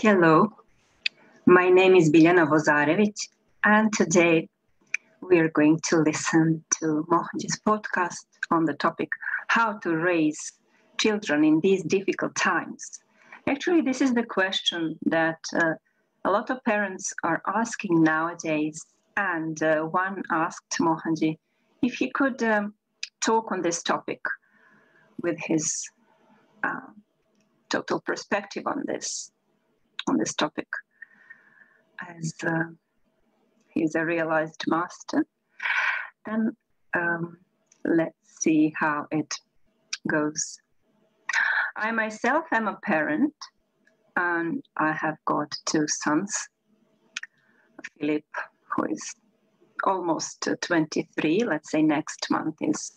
Hello, my name is Biljana Vozarević, and today we are going to listen to Mohanji's podcast on the topic how to raise children in these difficult times. Actually, this is the question that a lot of parents are asking nowadays, and one asked Mohanji if he could talk on this topic with his total perspective on this topic, as he's a realized master. Then let's see how it goes. I myself am a parent, and I have got two sons. Philip, who is almost 23, let's say next month is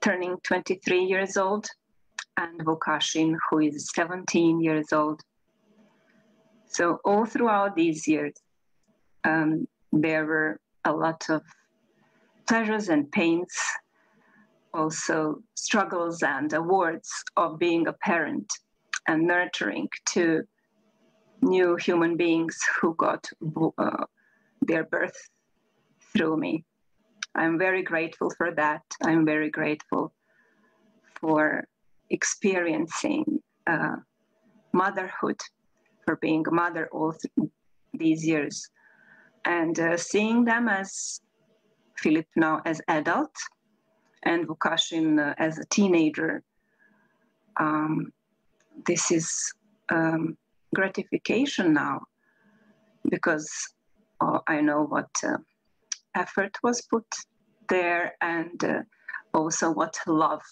turning 23 years old, and Vukashin, who is 17 years old. So all throughout these years, there were a lot of pleasures and pains, also struggles and awards of being a parent and nurturing two new human beings who got their birth through me. I'm very grateful for that. I'm very grateful for experiencing motherhood, for being a mother all these years, and seeing them as Philip now as adult and Vukashin as a teenager. This is gratification now, because I know what effort was put there, and also what love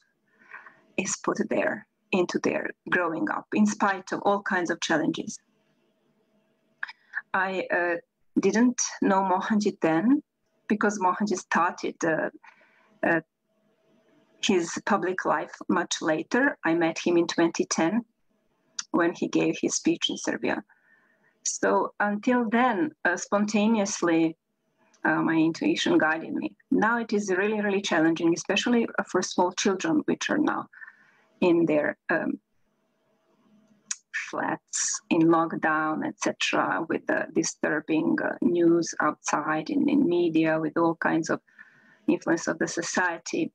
is put there into their growing up, in spite of all kinds of challenges. I didn't know Mohanji then, because Mohanji started his public life much later. I met him in 2010 when he gave his speech in Serbia. So until then, spontaneously, my intuition guided me. Now it is really, really challenging, especially for small children, which are now in their flats, in lockdown, etc., with the disturbing news outside, in media, with all kinds of influence of the society,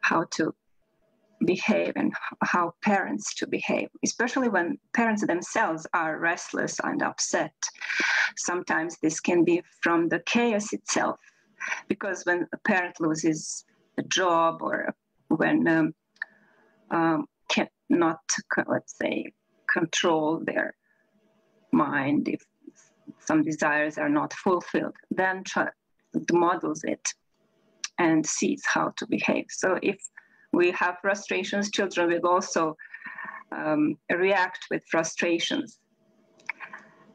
how to behave and how parents to behave, especially when parents themselves are restless and upset. Sometimes this can be from the chaos itself, because when a parent loses a job, or when cannot, let's say, control their mind, if some desires are not fulfilled, then models it and sees how to behave. So if we have frustrations, children will also react with frustrations.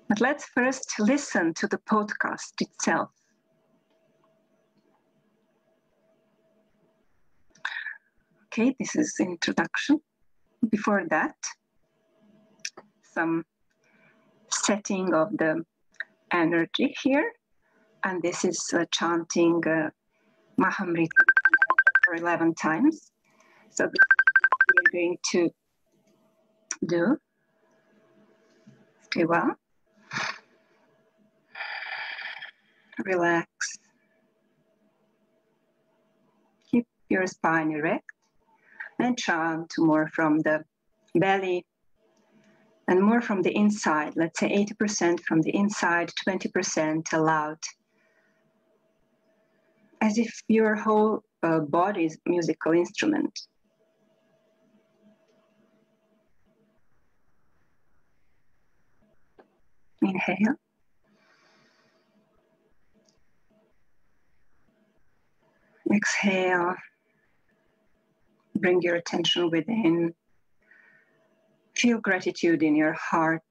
But let's first listen to the podcast itself. Okay, this is the introduction. Before that, some setting of the energy here. And this is chanting Mahamrita for 11 times. So this is what we're going to do. Stay well. Relax. Keep your spine erect and chant more from the belly and more from the inside. Let's say 80% from the inside, 20% aloud. As if your whole body is a musical instrument. Inhale. Exhale. Bring your attention within. Feel gratitude in your heart.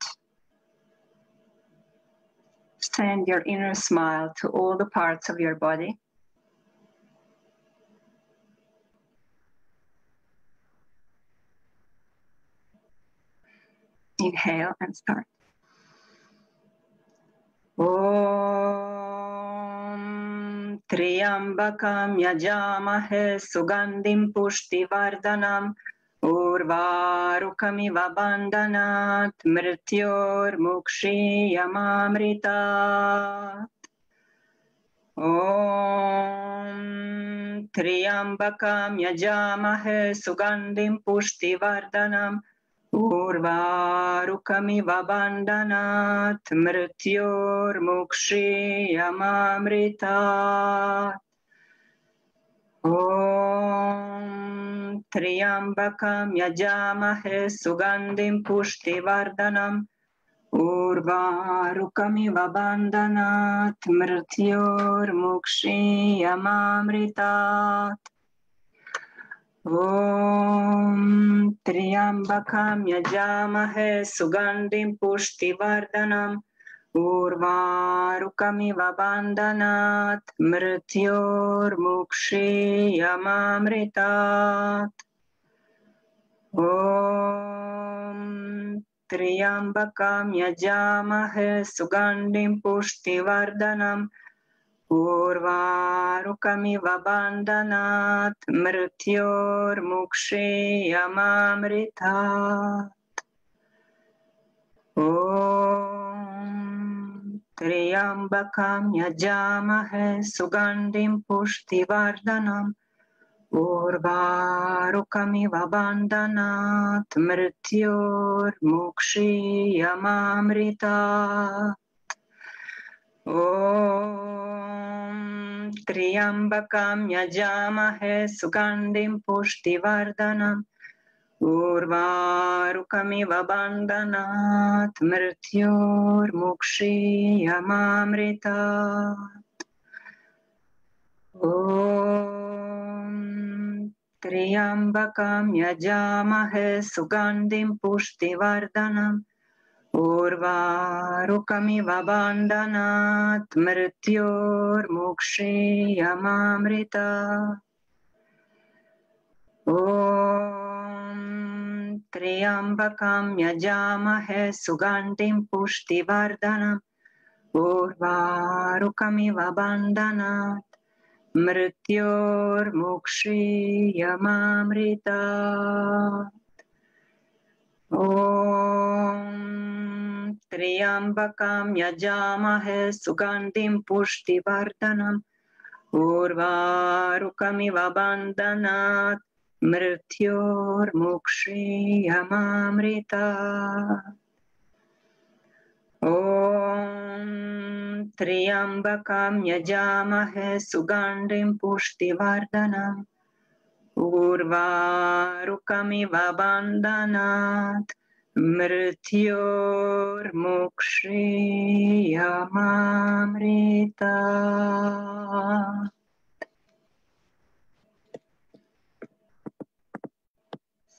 Send your inner smile to all the parts of your body. Inhale and start. Om Triambakam Yajamahe Sugandhim Pushtivardhanam Urvarukamiva bandhanat mrityurmukshiyamamritat. Om Triambakam yajamahe sugandhim pushtivardhanam Urvarukamiva bandhanat mrityurmukshiyamamritat. Om Triambakam yajamahe sugandhim pushtivardhanam Urvarukamiva bandhanat mrityurmukshiyamamritat. Om Triambakam yajamahe sugandhim pushtivardhanam Urvarukamiva bandhanat mrityurmukshiyamamritat. Om Triambakam yajamahe sugandhim pushtivardhanam Urvarukamiva bandhanat mrityurmukshiyamamritat. Om Triambakam yajamahe sugandhim pushtivardhanam Urvarukamiva bandhanat mrityurmukshiyamamritat. Om Triambakam yajamahe sugandhim pushtivardhanam Urvarukamiva bandhanat mrityurmukshiyamamritat. Om Triambakam yajamahe sugandhim pushtivardhanam Urvarukamiva bandhanat mrityurmukshiyamamritat. Om Triambakam yajamahe sugandhim pushtivardhanam Urvarukamiva bandhanat mrityurmukshiyamamritat. Om Triambakam yajamahe sugandhim pushtivardhanam Urvarukamiva bandhanat mrityurmukshiyamamritat. Om Triambakam yajamahe sugandhim pushtivardhanam Urvarukamiva bandhanat mrityurmukshiyamamritat.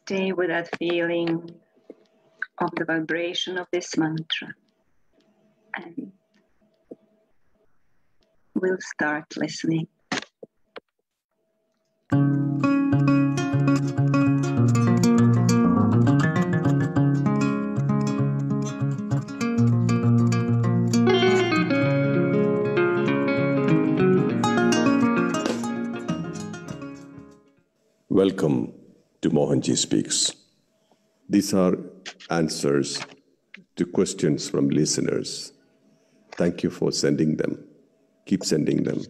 Stay with that feeling of the vibration of this mantra, and we'll start listening. Welcome to Mohanji Speaks. These are answers to questions from listeners. Thank you for sending them. Keep sending them.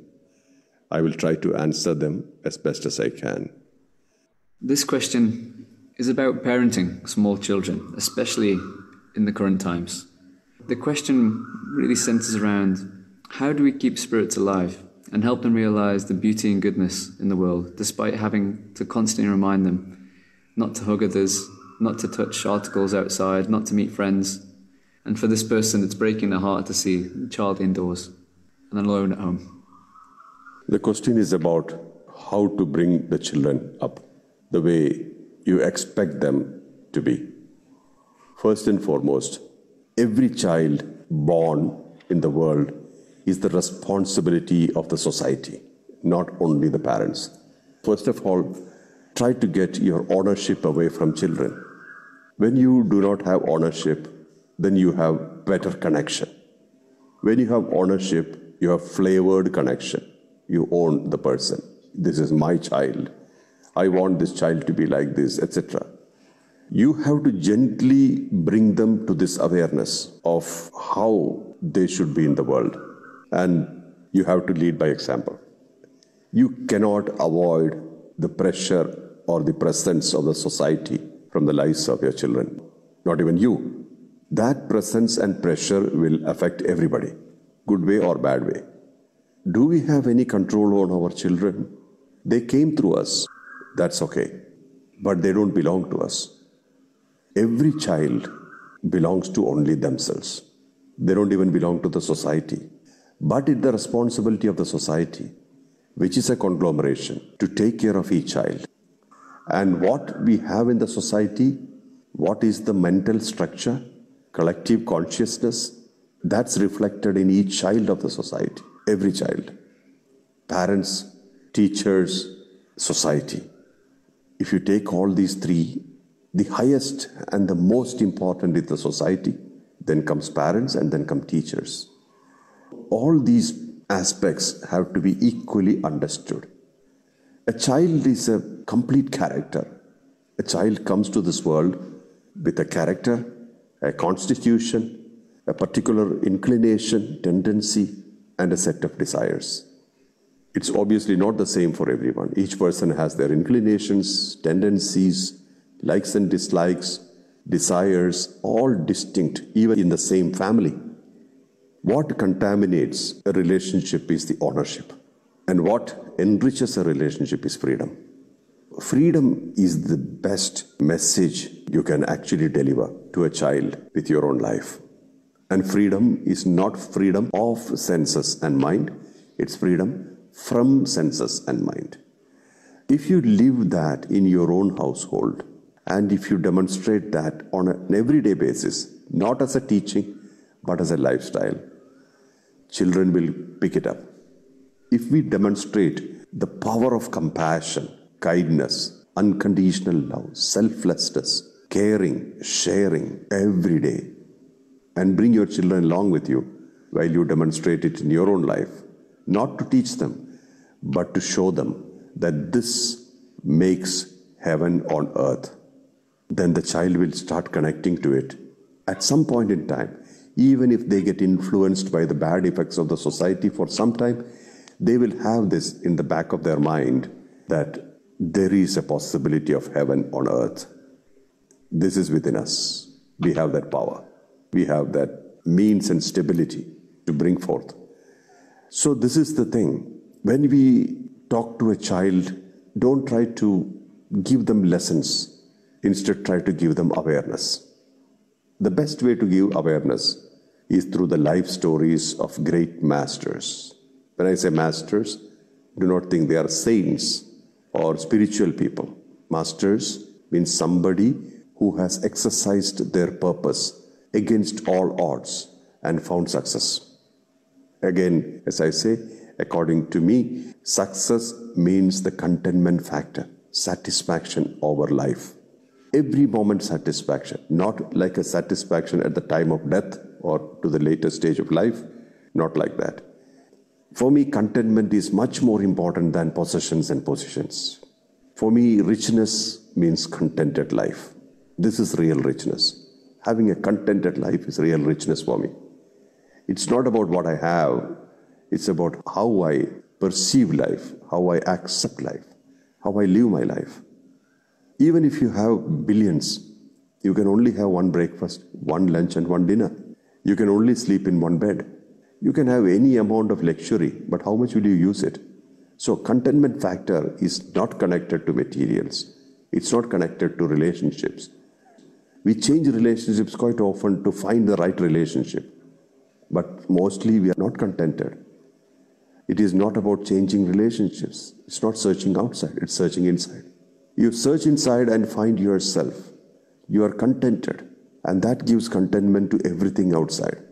I will try to answer them as best as I can. This question is about parenting small children, especially in the current times. The question really centers around how do we keep spirits alive and help them realize the beauty and goodness in the world, despite having to constantly remind them not to hug others, not to touch articles outside, not to meet friends. And for this person, it's breaking their heart to see the child indoors and alone at home. The question is about how to bring the children up the way you expect them to be. First and foremost, every child born in the world is the responsibility of the society, not only the parents. First of all, try to get your ownership away from children. When you do not have ownership, then you have better connection. When you have ownership, you have flavored connection. You own the person. This is my child. I want this child to be like this, etc. You have to gently bring them to this awareness of how they should be in the world. And you have to lead by example. You cannot avoid the pressure or the presence of the society from the lives of your children. Not even you. That presence and pressure will affect everybody, good way or bad way. Do we have any control on our children? They came through us. That's okay. But they don't belong to us. Every child belongs to only themselves. They don't even belong to the society. But it's the responsibility of the society, which is a conglomeration, to take care of each child. And what we have in the society, what is the mental structure, collective consciousness, that's reflected in each child of the society, every child. Parents, teachers, society. If you take all these three, the highest and the most important is the society, then comes parents, and then come teachers. All these aspects have to be equally understood. A child is a complete character. A child comes to this world with a character, a constitution, a particular inclination, tendency, and a set of desires. It's obviously not the same for everyone. Each person has their inclinations, tendencies, likes and dislikes, desires, all distinct, even in the same family. What contaminates a relationship is the ownership. And what enriches a relationship is freedom. Freedom is the best message you can actually deliver to a child with your own life. And freedom is not freedom of senses and mind, it's freedom from senses and mind. If you live that in your own household, and if you demonstrate that on an everyday basis, not as a teaching, but as a lifestyle, children will pick it up. If we demonstrate the power of compassion, kindness, unconditional love, selflessness, caring, sharing every day, and bring your children along with you while you demonstrate it in your own life, not to teach them, but to show them that this makes heaven on earth, then the child will start connecting to it. At some point in time, even if they get influenced by the bad effects of the society for some time, they will have this in the back of their mind that there is a possibility of heaven on earth. This is within us. We have that power. We have that means and stability to bring forth. So this is the thing. When we talk to a child, don't try to give them lessons. Instead, try to give them awareness. The best way to give awareness is through the life stories of great masters. When I say masters, do not think they are saints or spiritual people. Masters means somebody who has exercised their purpose against all odds and found success. Again, as I say, according to me, success means the contentment factor, satisfaction over life. Every moment satisfaction, not like a satisfaction at the time of death or to the later stage of life, not like that. For me, contentment is much more important than possessions and positions. For me, richness means contented life. This is real richness. Having a contented life is real richness for me. It's not about what I have, it's about how I perceive life, how I accept life, how I live my life. Even if you have billions, you can only have one breakfast, one lunch, and one dinner. You can only sleep in one bed. You can have any amount of luxury, but how much will you use it? So contentment factor is not connected to materials. It's not connected to relationships. We change relationships quite often to find the right relationship. But mostly we are not contented. It is not about changing relationships. It's not searching outside, it's searching inside. You search inside and find yourself. You are contented, and that gives contentment to everything outside.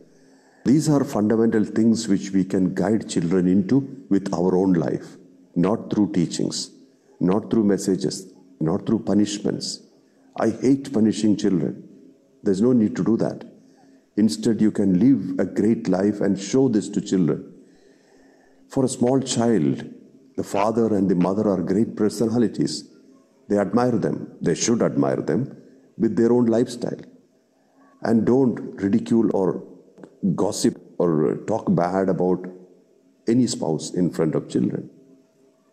These are fundamental things which we can guide children into with our own life, not through teachings, not through messages, not through punishments. I hate punishing children. There's no need to do that. Instead, you can live a great life and show this to children. For a small child, the father and the mother are great personalities. They admire them. They should admire them. with their own lifestyle. And don't ridicule or gossip or talk bad about any spouse in front of children.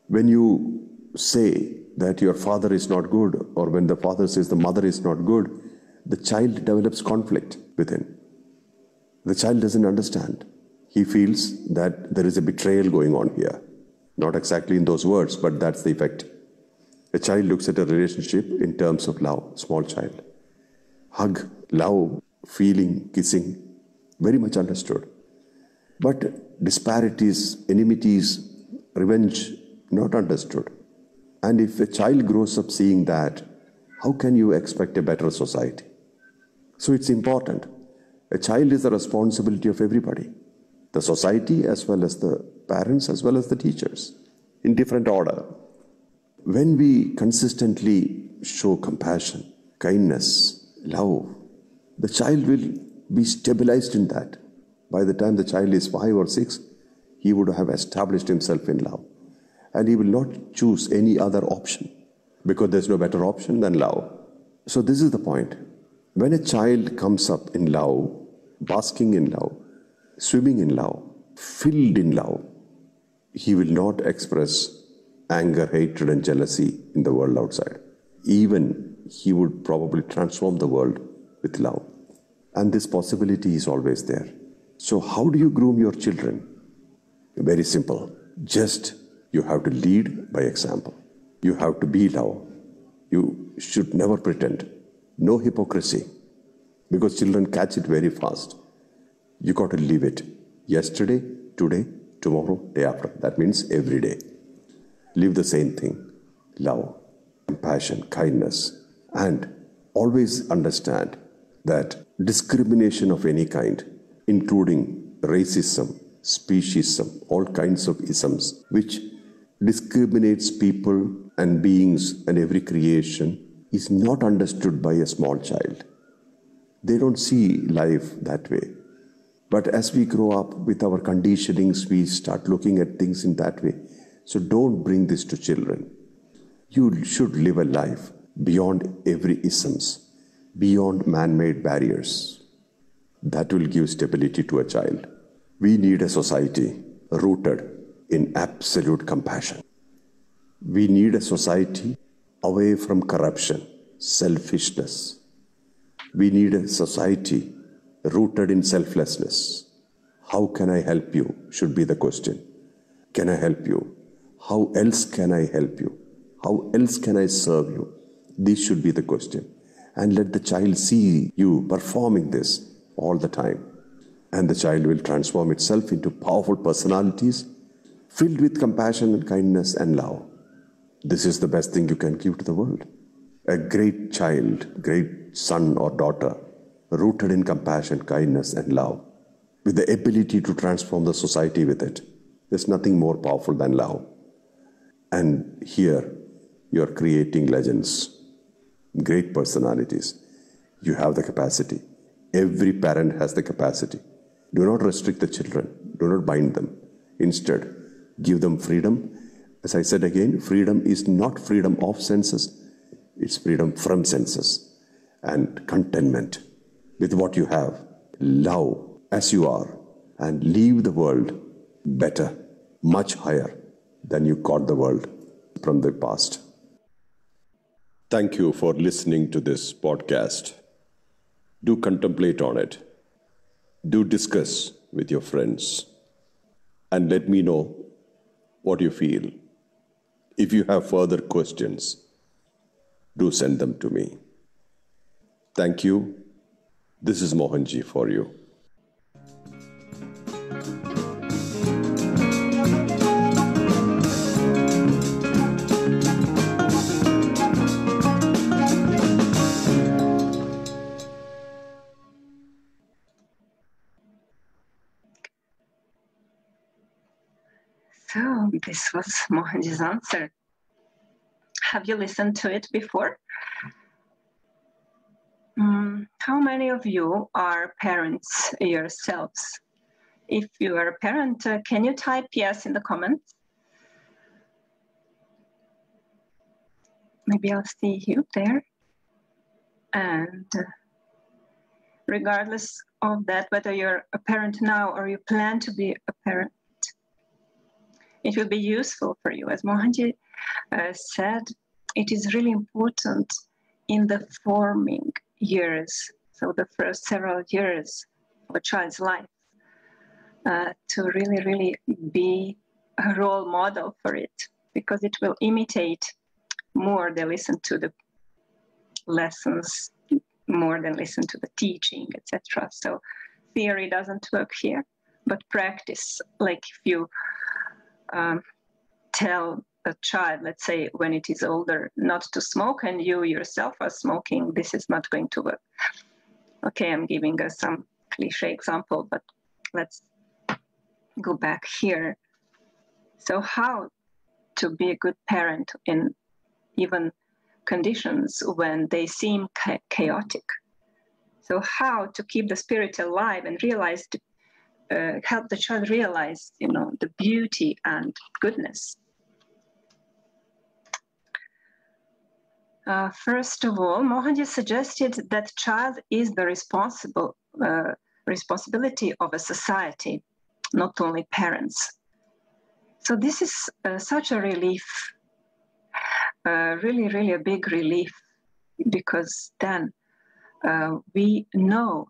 When you say that your father is not good, or when the father says the mother is not good, the child develops conflict within. The child doesn't understand. He feels that there is a betrayal going on here. Not exactly in those words, but that's the effect. A child looks at a relationship in terms of love, small child. Hug, love, feeling, kissing, very much understood. But disparities, enmities, revenge, not understood. And if a child grows up seeing that, how can you expect a better society? So it's important. A child is the responsibility of everybody. The society as well as the parents as well as the teachers, in different order. When we consistently show compassion, kindness, love, the child will be stabilized in that. By the time the child is 5 or 6, he would have established himself in love. And he will not choose any other option because there's no better option than love. So this is the point. When a child comes up in love, basking in love, swimming in love, filled in love, he will not express anger, hatred, and jealousy in the world outside. Even he would probably transform the world with love. And this possibility is always there. So how do you groom your children? Very simple. Just you have to lead by example. You have to be love. You should never pretend. No hypocrisy. Because children catch it very fast. You got to live it. Yesterday, today, tomorrow, day after. That means every day. Live the same thing. Love, compassion, kindness. And always understand that discrimination of any kind, including racism, speciesism, all kinds of isms, which discriminates people and beings and every creation, is not understood by a small child. They don't see life that way. But as we grow up with our conditionings, we start looking at things in that way. So don't bring this to children. You should live a life beyond every isms, beyond man-made barriers. That will give stability to a child. We need a society rooted in absolute compassion. We need a society away from corruption, selfishness. We need a society rooted in selflessness. How can I help you should be the question. Can I help you? How else can I help you? How else can I serve you? This should be the question. And let the child see you performing this all the time. And the child will transform itself into powerful personalities filled with compassion and kindness and love. This is the best thing you can give to the world. A great child, great son or daughter, rooted in compassion, kindness and love, with the ability to transform the society with it. There's nothing more powerful than love. And here, you're creating legends, great personalities. You have the capacity. Every parent has the capacity. Do not restrict the children. Do not bind them. Instead, give them freedom. As I said again, freedom is not freedom of senses. It's freedom from senses. And contentment with what you have. Love as you are. And leave the world better, much higher than you caught the world from the past. Thank you for listening to this podcast. Do contemplate on it. Do discuss with your friends. And let me know what you feel. If you have further questions, do send them to me. Thank you. This is Mohanji for you. So this was Mohanji's answer. Have you listened to it before? How many of you are parents yourselves? If you are a parent, can you type yes in the comments? Maybe I'll see you there. And regardless of that, whether you're a parent now or you plan to be a parent, it will be useful for you. As Mohanji said, it is really important in the forming years, so the first several years of a child's life, to really, really be a role model for it, because it will imitate more than listen to the lessons, more than listen to the teaching, etc. So theory doesn't work here, but practice, like if you tell a child, let's say when it is older, not to smoke, and you yourself are smoking, this is not going to work. Okay, I'm giving us some cliche example, but let's go back here. So how to be a good parent in even conditions when they seem chaotic? So how to keep the spirit alive and realize, help the child realize, the beauty and goodness. First of all, Mohanji suggested that child is the responsibility of a society, not only parents. So this is such a relief, really, really a big relief, because then we know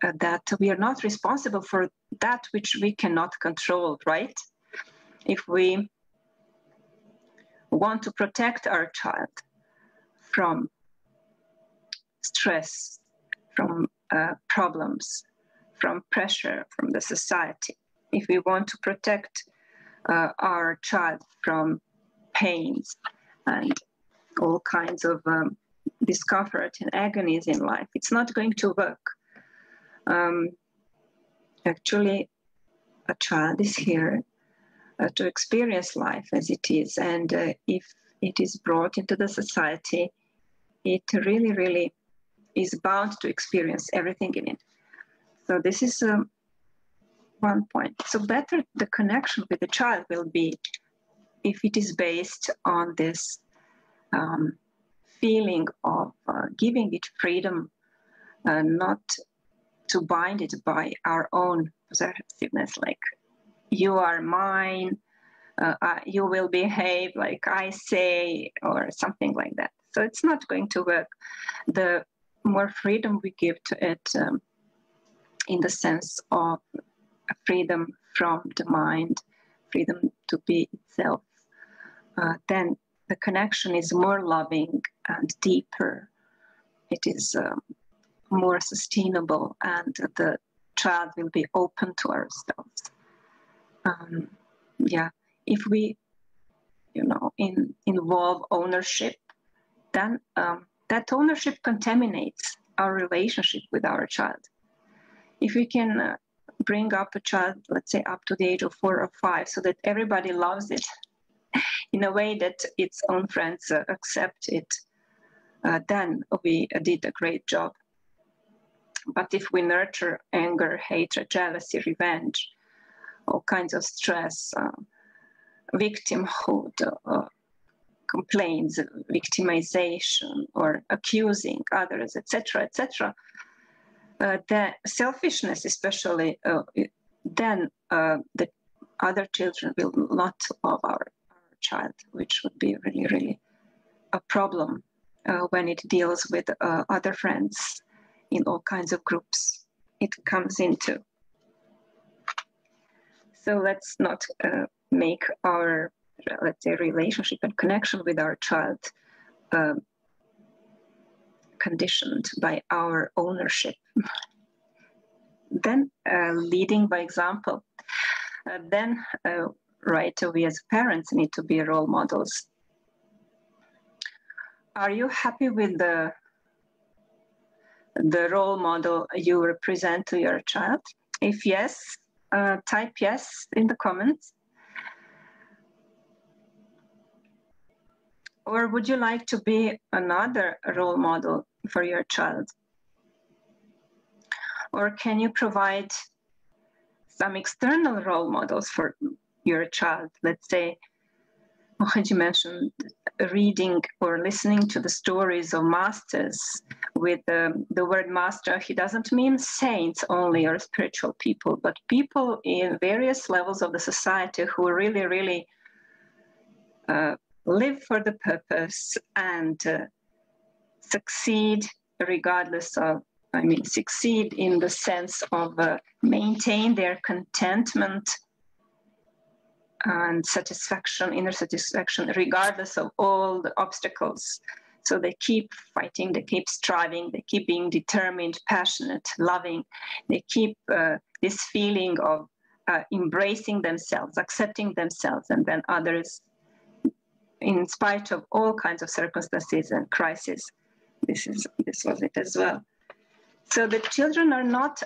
that we are not responsible for that which we cannot control, right? If we want to protect our child from stress, from problems, from pressure from the society, if we want to protect our child from pains and all kinds of discomfort and agonies in life, it's not going to work. Actually, a child is here to experience life as it is, and if it is brought into the society, it really, really is bound to experience everything in it. So this is one point. So better the connection with the child will be if it is based on this feeling of giving it freedom, not to bind it by our own possessiveness, like you are mine, you will behave like I say, or something like that. So it's not going to work. The more freedom we give to it, in the sense of freedom from the mind, freedom to be itself, then the connection is more loving and deeper. It is more sustainable, and the child will be open to ourselves. If we, involve ownership, then that ownership contaminates our relationship with our child. If we can bring up a child, let's say up to the age of 4 or 5, so that everybody loves it in a way that its own friends accept it, then we did a great job. But if we nurture anger, hatred, jealousy, revenge, all kinds of stress, victimhood, complaints, victimization, or accusing others, etc., the selfishness especially, then the other children will not love our child, which would be really, really a problem when it deals with other friends in all kinds of groups it comes into. So let's not make our, let's say, relationship and connection with our child conditioned by our ownership. Then leading by example. Then we as parents need to be role models. Are you happy with the role model you represent to your child? If yes, type yes in the comments. Or would you like to be another role model for your child? Or can you provide some external role models for your child? Let's say, Mohanji mentioned reading or listening to the stories of masters. With the word master, he doesn't mean saints only or spiritual people, but people in various levels of the society who really, really live for the purpose and succeed regardless of, succeed in the sense of maintain their contentment and satisfaction, inner satisfaction, regardless of all the obstacles. So they keep fighting, they keep striving, they keep being determined, passionate, loving. They keep this feeling of embracing themselves, accepting themselves, and then others, in spite of all kinds of circumstances and crises. This was it as well. So the children are not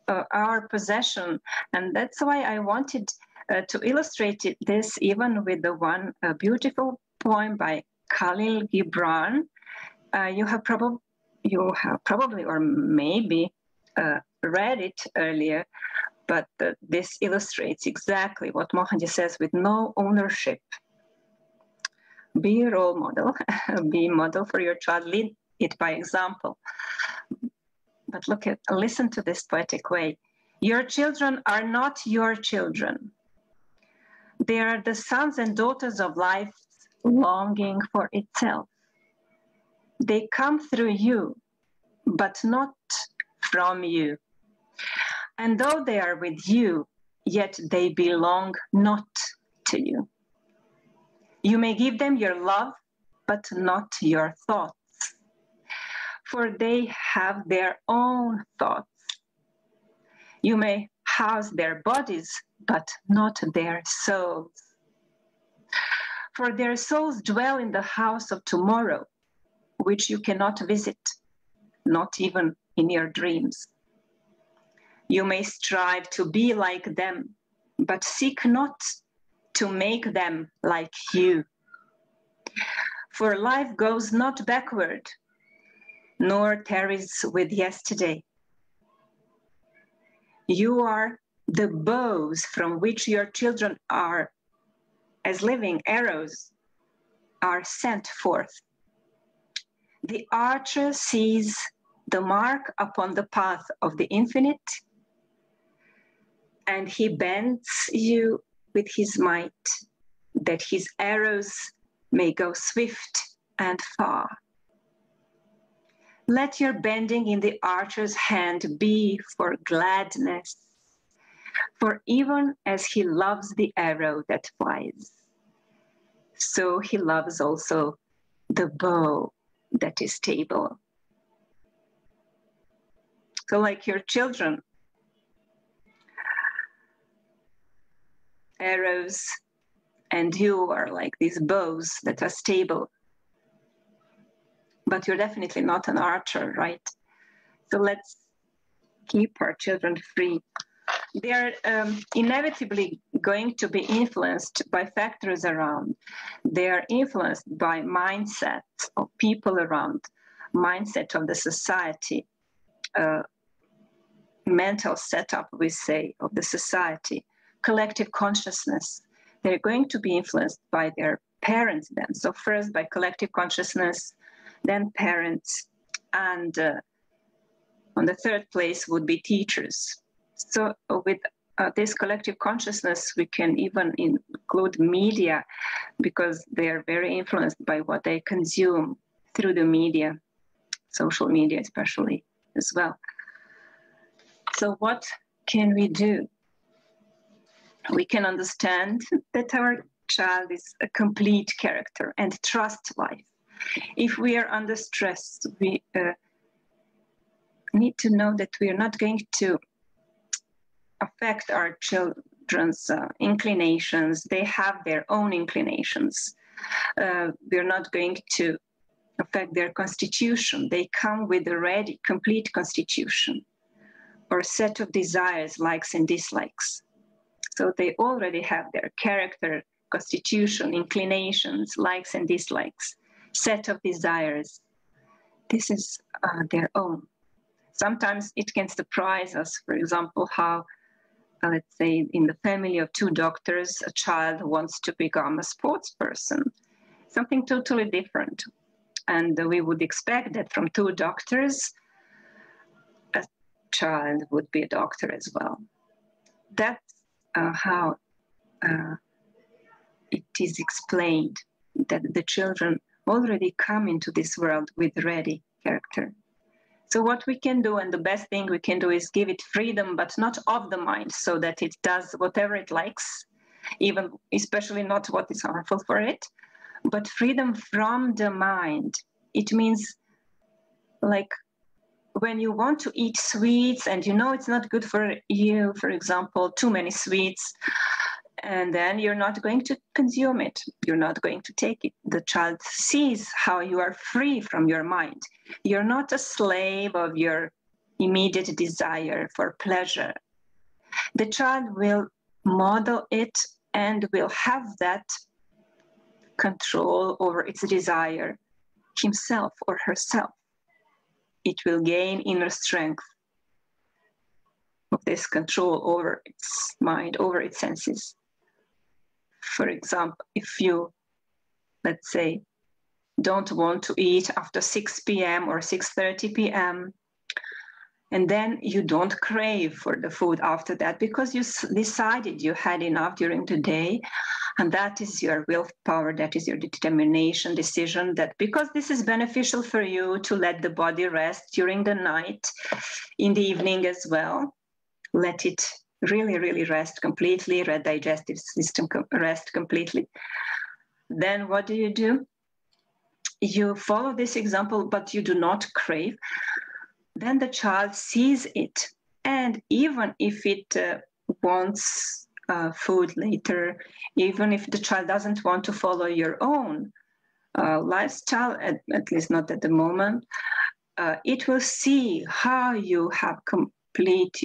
our possession, and that's why I wanted to illustrate this even with the one beautiful poem by Khalil Gibran. You have probably or maybe read it earlier, but this illustrates exactly what Mohanji says with no ownership. Be a role model, be a model for your child, lead it by example. But listen to this poetic way. Your children are not your children. They are the sons and daughters of life longing for itself. They come through you, but not from you. And though they are with you, yet they belong not to you. You may give them your love, but not your thoughts, for they have their own thoughts. You may house their bodies, but not their souls. For their souls dwell in the house of tomorrow, which you cannot visit, not even in your dreams. You may strive to be like them, but seek not to make them like you. For life goes not backward, nor tarries with yesterday. You are the bows from which your children are, as living arrows, are sent forth. The archer sees the mark upon the path of the infinite, and he bends you with his might, that his arrows may go swift and far. Let your bending in the archer's hand be for gladness, for even as he loves the arrow that flies, so he loves also the bow that is stable. So like your children, arrows, and you are like these bows that are stable. But you're definitely not an archer, right? So let's keep our children free. They are inevitably going to be influenced by factors around. They are influenced by mindset of people around, mindset of the society, mental setup, we say, of the society, collective consciousness. They're going to be influenced by their parents then. So first by collective consciousness, then parents, and on the third place would be teachers. So with this collective consciousness, we can even include media, because they are very influenced by what they consume through the media, social media especially as well. So what can we do? We can understand that our child is a complete character and trust life. If we are under stress, we need to know that we are not going to affect our children's inclinations. They have their own inclinations. We're not going to affect their constitution. They come with a ready, complete constitution or set of desires, likes and dislikes. So they already have their character, constitution, inclinations, likes and dislikes, set of desires. This is their own. Sometimes it can surprise us, for example, how, let's say, in the family of two doctors, a child wants to become a sports person. something totally different. And we would expect that from two doctors, a child would be a doctor as well. That's how it is explained, that the children already come into this world with ready character. So what we can do, and the best thing we can do, is give it freedom, but not of the mind, so that it does whatever it likes, even especially not what is harmful for it, but freedom from the mind. It means, like, when you want to eat sweets and you know it's not good for you, for example, too many sweets, and then you're not going to consume it, you're not going to take it. The child sees how you are free from your mind. You're not a slave of your immediate desire for pleasure. The child will model it and will have that control over its desire, himself or herself. It will gain inner strength of this control over its mind, over its senses. For example, if you, let's say, don't want to eat after 6 p.m. or 6:30 p.m., and then you don't crave for the food after that because you decided you had enough during the day, and that is your willpower, that is your determination, decision, that because this is beneficial for you to let the body rest during the night, in the evening as well, let it really, really rest completely, let digestive system rest completely. Then what do? You follow this example, but you do not crave. Then the child sees it. And even if it wants food later, even if the child doesn't want to follow your own lifestyle, at least not at the moment, it will see how you have complete,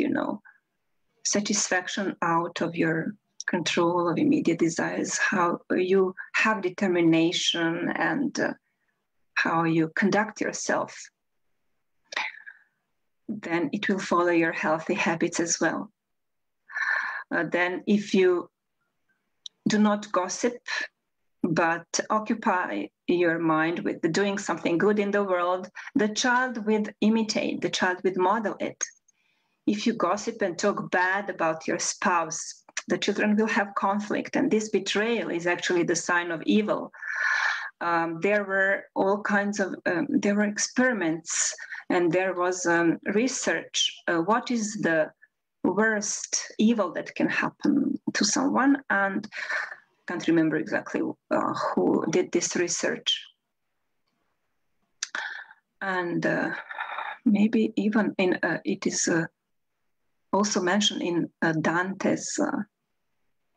satisfaction out of your control of immediate desires, how you have determination, and how you conduct yourself. Then it will follow your healthy habits as well. Then if you do not gossip, but occupy your mind with doing something good in the world, the child will imitate, the child will model it. If you gossip and talk bad about your spouse, the children will have conflict, and this betrayal is actually the sign of evil. There were all kinds of, there were experiments, and there was research. What is the worst evil that can happen to someone? And I can't remember exactly who did this research. And maybe even it is also mentioned in Dante's,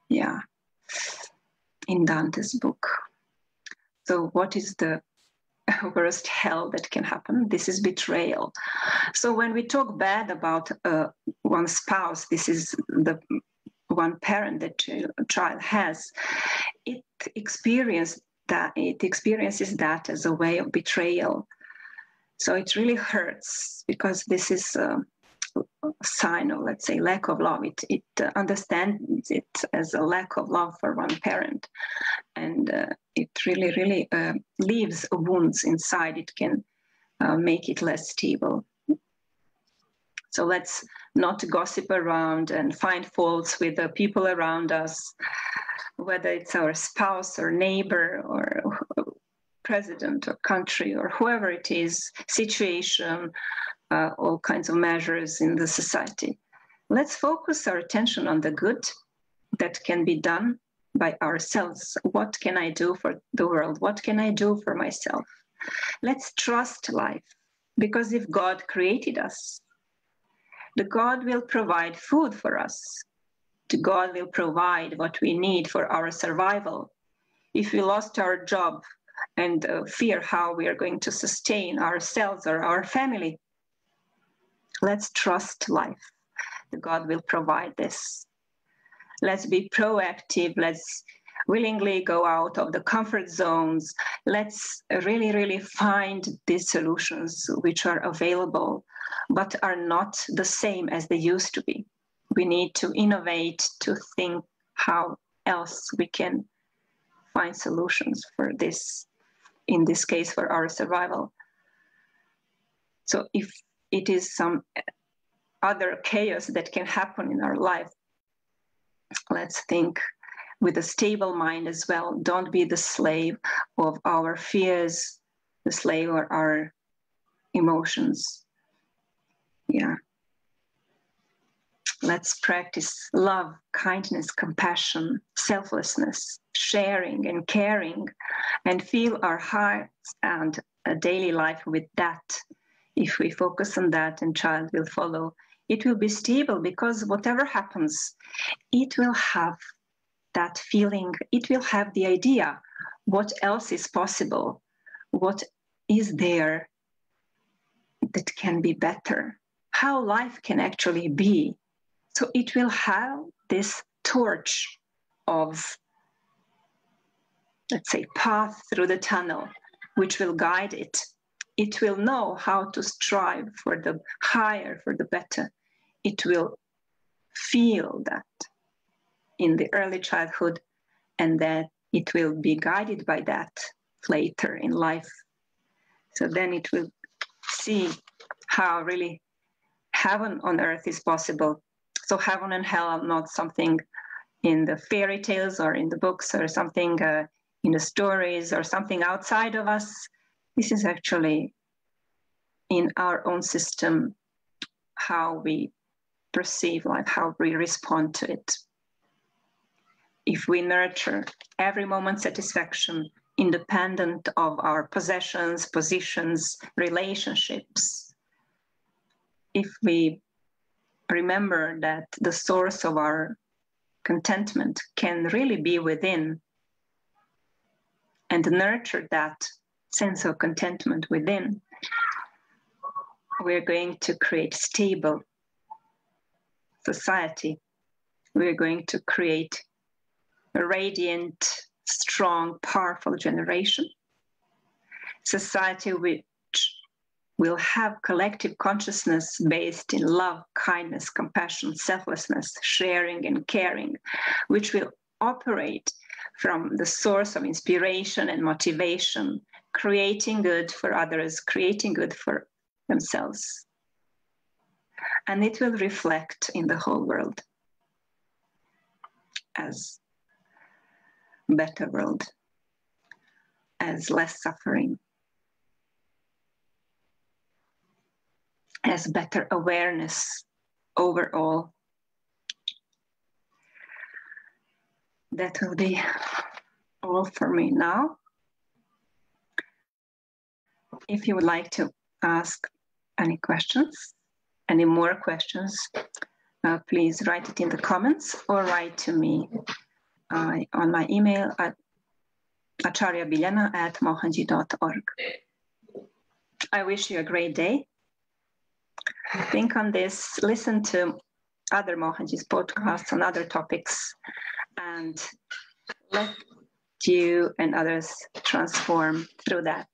in Dante's book. So what is the worst hell that can happen? This is betrayal. So when we talk bad about one spouse, this is the one parent that a child has, it experiences that as a way of betrayal. So it really hurts, because this is a sign of, let's say, lack of love. It understands it as a lack of love for one parent, and it really, really leaves wounds inside. It can make it less stable. So let's not gossip around and find faults with the people around us, whether it's our spouse or neighbor or president or country or whoever it is, situation, all kinds of measures in the society. Let's focus our attention on the good that can be done by ourselves. What can I do for the world? What can I do for myself? Let's trust life, because if God created us, the God will provide food for us. The God will provide what we need for our survival. If we lost our job and fear how we are going to sustain ourselves or our family, let's trust life. The God will provide this. Let's be proactive. Let's willingly go out of the comfort zones. Let's really, really find these solutions which are available, but are not the same as they used to be. We need to innovate, to think how else we can find solutions for this in this case for our survival. So if it is some other chaos that can happen in our life, let's think with a stable mind as well. Don't be the slave of our fears, the slave of our emotions. Yeah. Let's practice love, kindness, compassion, selflessness, sharing and caring, and fill our hearts and a daily life with that. If we focus on that, and child will follow, it will be stable, because whatever happens, it will have that feeling, it will have the idea what else is possible, what is there that can be better, how life can actually be. So it will have this torch of, let's say, path through the tunnel, which will guide it. It will know how to strive for the higher, for the better. It will feel that in the early childhood, and that it will be guided by that later in life. So then it will see how really heaven on earth is possible. So heaven and hell are not something in the fairy tales or in the books or something in the stories or something outside of us. This is actually in our own system, how we perceive life, how we respond to it. If we nurture every moment satisfaction, independent of our possessions, positions, relationships, if we remember that the source of our contentment can really be within, and nurture that sense of contentment within, we're going to create stable society. We're going to create a radiant, strong, powerful generation. Society which will have collective consciousness based in love, kindness, compassion, selflessness, sharing and caring, which will operate from the source of inspiration and motivation, creating good for others, creating good for themselves. And it will reflect in the whole world as a better world, as less suffering, as better awareness overall. That will be all for me now. If you would like to ask any questions, any more questions, please write it in the comments or write to me on my email at acharyabilyana@mohanji.org. I wish you a great day. Think on this, listen to other Mohanji's podcasts on other topics, and let you and others transform through that.